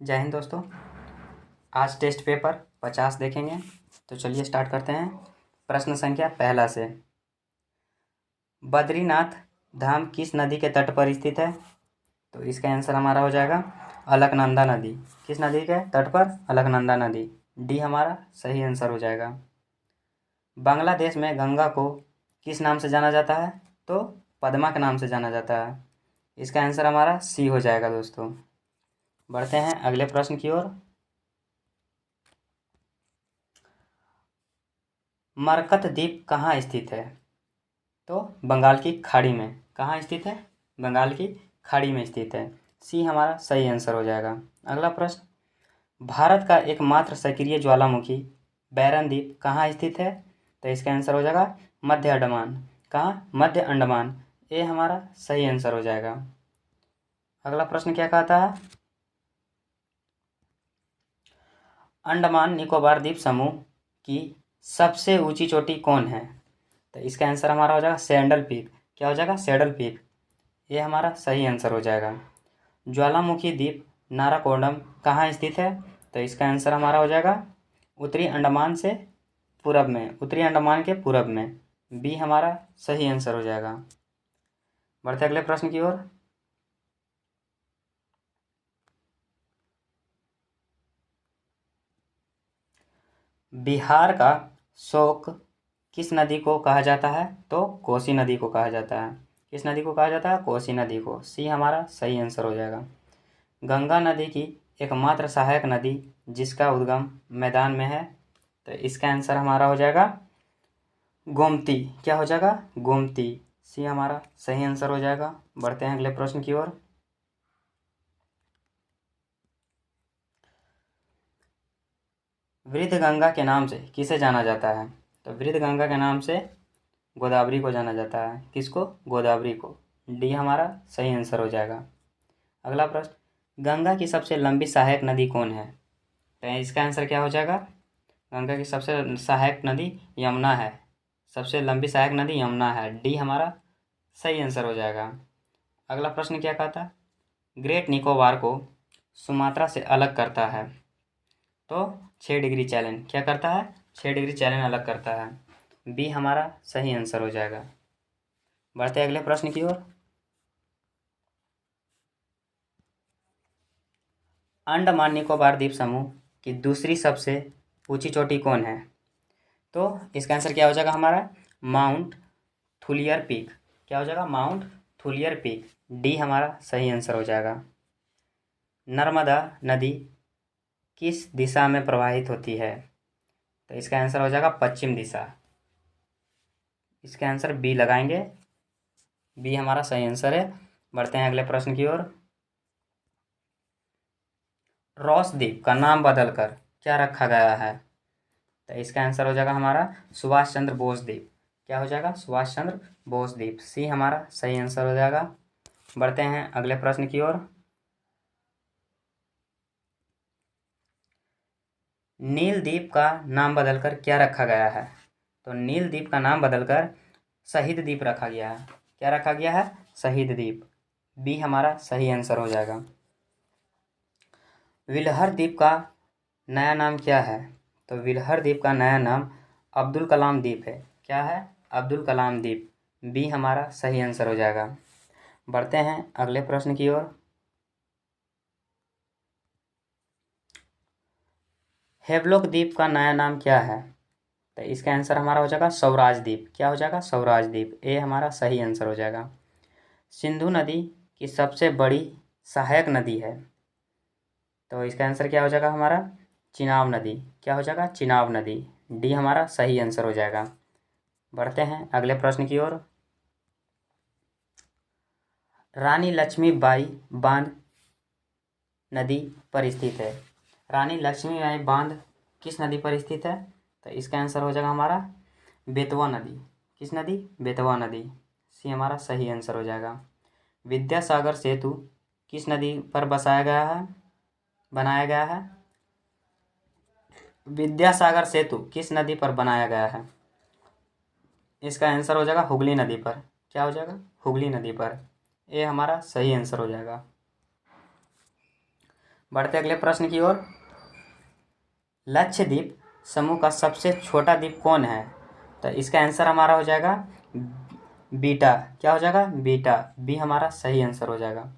जय हिंद दोस्तों। आज टेस्ट पेपर 50 देखेंगे। तो चलिए स्टार्ट करते हैं। प्रश्न संख्या पहला से, बद्रीनाथ धाम किस नदी के तट पर स्थित है? तो इसका आंसर हमारा हो जाएगा अलकनंदा नदी। किस नदी के तट पर? अलकनंदा नदी। डी हमारा सही आंसर हो जाएगा। बांग्लादेश में गंगा को किस नाम से जाना जाता है? तो पद्मा के नाम से जाना जाता है। इसका आंसर हमारा सी हो जाएगा दोस्तों। बढ़ते हैं अगले प्रश्न की ओर। मरकत द्वीप कहाँ स्थित है? तो बंगाल की खाड़ी में। कहाँ स्थित है? बंगाल की खाड़ी में स्थित है। सी हमारा सही आंसर हो जाएगा। अगला प्रश्न, भारत का एकमात्र सक्रिय ज्वालामुखी बैरन द्वीप कहाँ स्थित है? तो इसका आंसर हो जाएगा मध्य अंडमान। कहाँ? मध्य अंडमान। ये हमारा सही आंसर हो जाएगा। अगला प्रश्न क्या कहता है? अंडमान निकोबार द्वीप समूह की सबसे ऊंची चोटी कौन है? तो इसका आंसर हमारा हो जाएगा सैडल पीक। क्या हो जाएगा? Saddle peak. ये हमारा सही आंसर हो जाएगा। ज्वालामुखी द्वीप नाराकोंडम कहाँ स्थित है? तो इसका आंसर हमारा हो जाएगा उत्तरी अंडमान से पूरब में, उत्तरी अंडमान के पूरब में। बी हमारा सही आंसर हो जाएगा। बढ़ते अगले प्रश्न की ओर। बिहार का शोक किस नदी को कहा जाता है? तो कोसी नदी को कहा जाता है। किस नदी को कहा जाता है? कोसी नदी को। सी हमारा सही आंसर हो जाएगा। गंगा नदी की एकमात्र सहायक नदी जिसका उद्गम मैदान में है, तो इसका आंसर हमारा हो जाएगा गोमती। क्या हो जाएगा? गोमती। सी हमारा सही आंसर हो जाएगा। बढ़ते हैं अगले प्रश्न की ओर। वृद्ध गंगा के नाम से किसे जाना जाता है? तो वृद्ध गंगा के नाम से गोदावरी को जाना जाता है। किसको? गोदावरी को। डी हमारा सही आंसर हो जाएगा। अगला प्रश्न, गंगा की सबसे लंबी सहायक नदी कौन है? तो इसका आंसर क्या हो जाएगा? गंगा की सबसे सहायक नदी यमुना है। सबसे लंबी सहायक नदी यमुना है। डी हमारा सही आंसर हो जाएगा। अगला प्रश्न क्या कहता है? ग्रेट निकोबार को सुमात्रा से अलग करता है, तो 6 डिग्री चैलेंज। क्या करता है? 6 डिग्री चैलेंज अलग करता है। बी हमारा सही आंसर हो जाएगा। बढ़ते अगले प्रश्न की ओर। अंडमान निकोबार द्वीप समूह की दूसरी सबसे ऊंची चोटी कौन है? तो इसका आंसर क्या हो जाएगा हमारा? Mount Thuillier peak. क्या हो जाएगा? Mount Thuillier peak. डी हमारा सही आंसर हो जाएगा। नर्मदा नदी किस दिशा में प्रवाहित होती है? तो इसका आंसर हो जाएगा पश्चिम दिशा। इसका आंसर बी लगाएंगे। बी हमारा सही आंसर है। बढ़ते हैं अगले प्रश्न की ओर। रॉस द्वीप का नाम बदलकर क्या रखा गया है? तो इसका आंसर हो जाएगा हमारा सुभाष चंद्र बोस द्वीप। क्या हो जाएगा? सुभाष चंद्र बोस द्वीप। सी हमारा सही आंसर हो जाएगा। बढ़ते हैं अगले प्रश्न की ओर। नील द्वीप का नाम बदलकर क्या रखा गया है? तो नील द्वीप का नाम बदलकर शहीद द्वीप रखा गया है। क्या रखा गया है? शहीद द्वीप। बी हमारा सही आंसर हो जाएगा। विलहर द्वीप का नया नाम क्या है? तो विलहर द्वीप का नया नाम अब्दुल कलाम द्वीप है। क्या है? अब्दुल कलाम द्वीप। बी हमारा सही आंसर हो जाएगा। बढ़ते हैं अगले प्रश्न की ओर। हेवलॉक द्वीप का नया नाम क्या है? तो इसका आंसर हमारा हो जाएगा स्वराज द्वीप। क्या हो जाएगा? स्वराज द्वीप। ए हमारा सही आंसर हो जाएगा। सिंधु नदी की सबसे बड़ी सहायक नदी है, तो इसका आंसर क्या हो जाएगा हमारा? चिनाब नदी। क्या हो जाएगा? चिनाब नदी। डी हमारा सही आंसर हो जाएगा। बढ़ते हैं अगले प्रश्न की ओर। रानी लक्ष्मीबाई बांध नदी पर स्थित है। रानी लक्ष्मीबाई बांध किस नदी पर स्थित है? तो इसका आंसर हो जाएगा हमारा बेतवा नदी। किस नदी? बेतवा नदी। सी हमारा सही आंसर हो जाएगा। विद्यासागर सेतु किस नदी पर बनाया गया है? विद्यासागर सेतु किस नदी पर बनाया गया है? इसका आंसर हो जाएगा हुगली नदी पर। क्या हो जाएगा? हुगली नदी पर। ये हमारा सही आंसर हो जाएगा। बढ़ते अगले प्रश्न की ओर। लक्षद्वीप समूह का सबसे छोटा द्वीप कौन है? तो इसका आंसर हमारा हो जाएगा बीटा। क्या हो जाएगा? बीटा। बी हमारा सही आंसर हो जाएगा।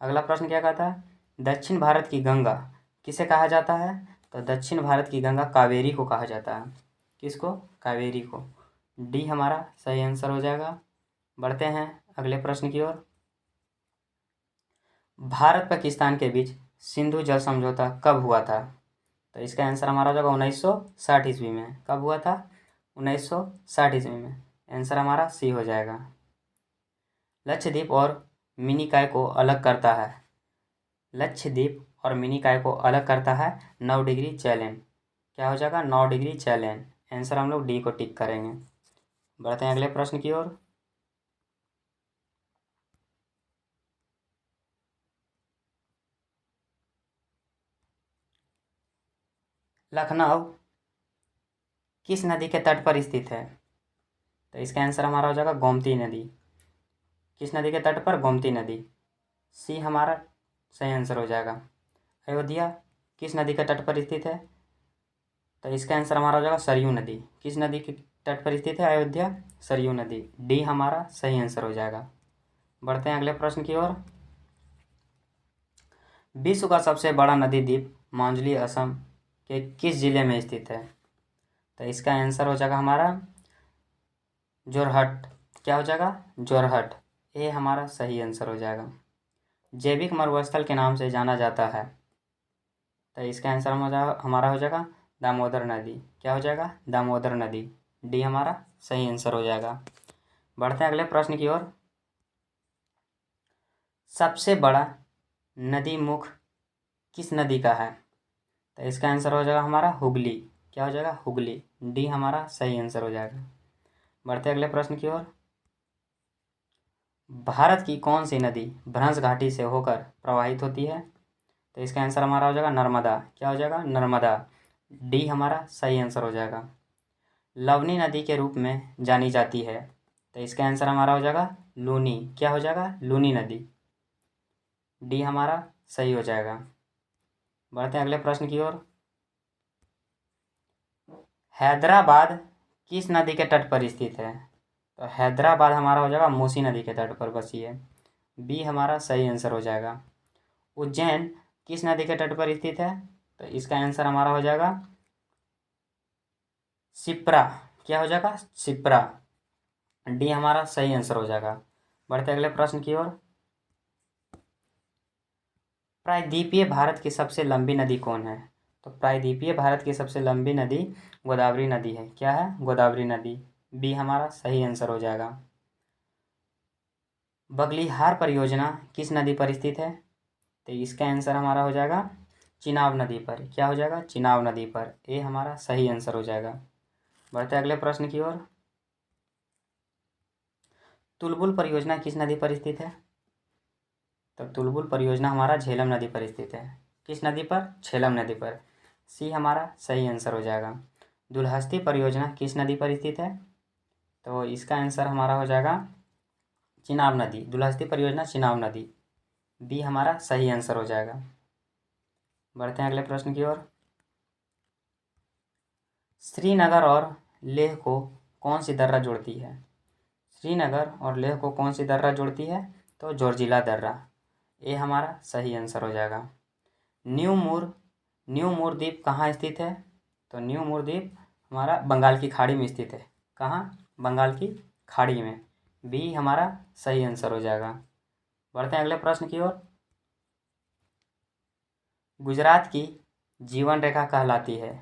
अगला प्रश्न क्या कहता है? दक्षिण भारत की गंगा किसे कहा जाता है? तो दक्षिण भारत की गंगा कावेरी को कहा जाता है। किसको? कावेरी को। डी हमारा सही आंसर हो जाएगा। बढ़ते हैं अगले प्रश्न की ओर। भारत पाकिस्तान के बीच सिंधु जल समझौता कब हुआ था? तो इसका आंसर हमारा हो जाएगा 1960 ईस्वी में। कब हुआ था? 1960 ईस्वी में। आंसर हमारा सी हो जाएगा। लक्षद्वीप और मिनिकॉय को अलग करता है। लक्षद्वीप और मिनिकॉय को अलग करता है 9 डिग्री चैलेंज। क्या हो जाएगा? 9 डिग्री चैलेंज। आंसर हम लोग डी को टिक करेंगे। बढ़ते हैं अगले प्रश्न की ओर। लखनऊ किस नदी के तट पर स्थित है? तो इसका आंसर हमारा हो जाएगा गोमती नदी। किस नदी के तट पर? गोमती नदी। सी हमारा सही आंसर हो जाएगा। अयोध्या किस नदी के तट पर स्थित है? तो इसका आंसर हमारा हो जाएगा सरयू नदी। किस नदी के तट पर स्थित है अयोध्या? सरयू नदी। डी हमारा सही आंसर हो जाएगा। बढ़ते हैं अगले प्रश्न की ओर। विश्व का सबसे बड़ा नदी द्वीप मांजुली असम के किस जिले में स्थित है? तो इसका आंसर हो जाएगा हमारा जोरहट। क्या हो जाएगा? जोरहट। ये हमारा सही आंसर हो जाएगा। जैविक मरुस्थल के नाम से जाना जाता है। तो इसका आंसर हमारा हो जाएगा दामोदर नदी। क्या हो जाएगा? दामोदर नदी। डी हमारा सही आंसर हो जाएगा। बढ़ते हैं अगले प्रश्न की ओर। सबसे बड़ा नदी मुख किस नदी का है? तो इसका आंसर हो जाएगा हमारा हुगली। क्या हो जाएगा? हुगली। डी हमारा सही आंसर हो जाएगा। बढ़ते अगले प्रश्न की ओर। भारत की कौन सी नदी भ्रंश घाटी से होकर प्रवाहित होती है? तो इसका आंसर हमारा हो जाएगा नर्मदा। क्या हो जाएगा? नर्मदा। डी हमारा सही आंसर हो जाएगा। लवनी नदी के रूप में जानी जाती है। तो इसका आंसर हमारा हो जाएगा लूनी। क्या हो जाएगा? लूनी नदी। डी हमारा सही हो जाएगा। बढ़ते हैं अगले प्रश्न की ओर। हैदराबाद किस नदी के तट पर स्थित है? तो हैदराबाद हमारा हो जाएगा मूसी नदी के तट पर बसी है। बी हमारा सही आंसर हो जाएगा। उज्जैन किस नदी के तट पर स्थित है? तो इसका आंसर हमारा हो जाएगा शिप्रा। क्या हो जाएगा? शिप्रा। डी हमारा सही आंसर हो जाएगा। बढ़ते अगले प्रश्न की ओर। प्रायद्वीपीय भारत की सबसे लंबी नदी कौन है? तो प्रायद्वीपीय भारत की सबसे लंबी नदी गोदावरी नदी है। क्या है? गोदावरी नदी। बी हमारा सही आंसर हो जाएगा। बगलिहार परियोजना किस नदी पर स्थित है? तो इसका आंसर हमारा हो जाएगा चिनाब नदी पर। क्या हो जाएगा? चिनाब नदी पर। ए हमारा सही आंसर हो जाएगा। बढ़ते अगले प्रश्न की ओर। तुलबुल परियोजना किस नदी पर स्थित है? तो तुलबुल परियोजना हमारा झेलम नदी पर स्थित है। किस नदी पर? झेलम नदी पर। सी हमारा सही आंसर हो जाएगा। दुलहस्ती परियोजना किस नदी पर स्थित है? तो इसका आंसर हमारा हो जाएगा चिनाब नदी। दुलहस्ती परियोजना चिनाब नदी। बी हमारा सही आंसर हो जाएगा। बढ़ते हैं अगले प्रश्न की ओर। श्रीनगर और लेह को कौन सी दर्रा जोड़ती है? श्रीनगर और लेह को कौन सी दर्रा जोड़ती है? तो जोरजिला दर्रा। ये हमारा सही आंसर हो जाएगा। न्यू मूर द्वीप कहाँ स्थित है? तो न्यू मूर द्वीप हमारा बंगाल की खाड़ी में स्थित है। कहाँ? बंगाल की खाड़ी में। बी हमारा सही आंसर हो जाएगा। बढ़ते हैं अगले प्रश्न की ओर। गुजरात की जीवन रेखा कहलाती है।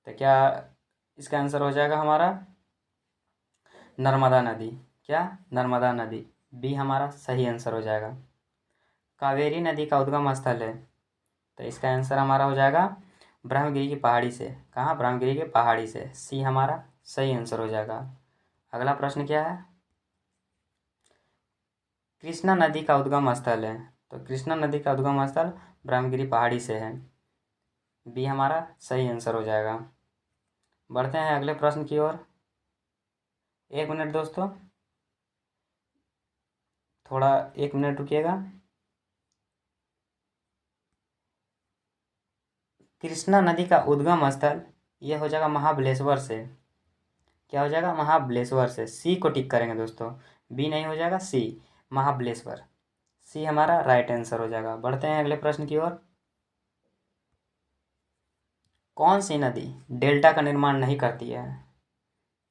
तो क्या इसका आंसर हो जाएगा हमारा नर्मदा नदी। क्या? नर्मदा नदी। बी हमारा सही आंसर हो जाएगा। कावेरी नदी का उद्गम स्थल है। तो इसका आंसर हमारा हो जाएगा ब्रह्मगिरी की पहाड़ी से। कहाँ? ब्रह्मगिरी के पहाड़ी से। सी हमारा सही आंसर हो जाएगा। अगला प्रश्न क्या है? कृष्णा नदी का उद्गम स्थल है। तो कृष्णा नदी का उद्गम स्थल ब्रह्मगिरी पहाड़ी से है। बी हमारा सही आंसर हो जाएगा। बढ़ते हैं अगले प्रश्न की ओर। एक मिनट दोस्तों, थोड़ा 1 मिनट रुकिएगा। कृष्णा नदी का उद्गम स्थल ये हो जाएगा महाबलेश्वर से। क्या हो जाएगा? महाबलेश्वर से। सी को टिक करेंगे दोस्तों, बी नहीं हो जाएगा, सी, महाबलेश्वर। सी हमारा राइट आंसर हो जाएगा। बढ़ते हैं अगले प्रश्न की ओर। कौन सी नदी डेल्टा का निर्माण नहीं करती है?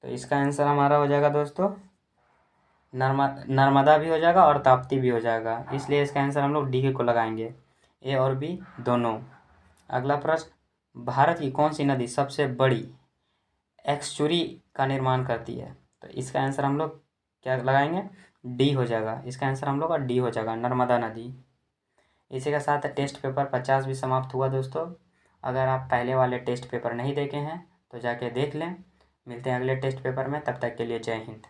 तो इसका आंसर हमारा हो जाएगा दोस्तों नर्मदा भी हो जाएगा और ताप्ती भी हो जाएगा, इसलिए इसका आंसर हम लोग डी को लगाएंगे, ए और बी दोनों। अगला प्रश्न, भारत की कौन सी नदी सबसे बड़ी एक्सचुरी का निर्माण करती है? तो इसका आंसर हम लोग क्या लगाएंगे? डी हो जाएगा। इसका आंसर हम लोग का डी हो जाएगा, नर्मदा नदी। इसी के साथ टेस्ट पेपर 50 भी समाप्त हुआ दोस्तों। अगर आप पहले वाले टेस्ट पेपर नहीं देखे हैं तो जाके देख लें। मिलते हैं अगले टेस्ट पेपर में, तब तक के लिए जय हिंद।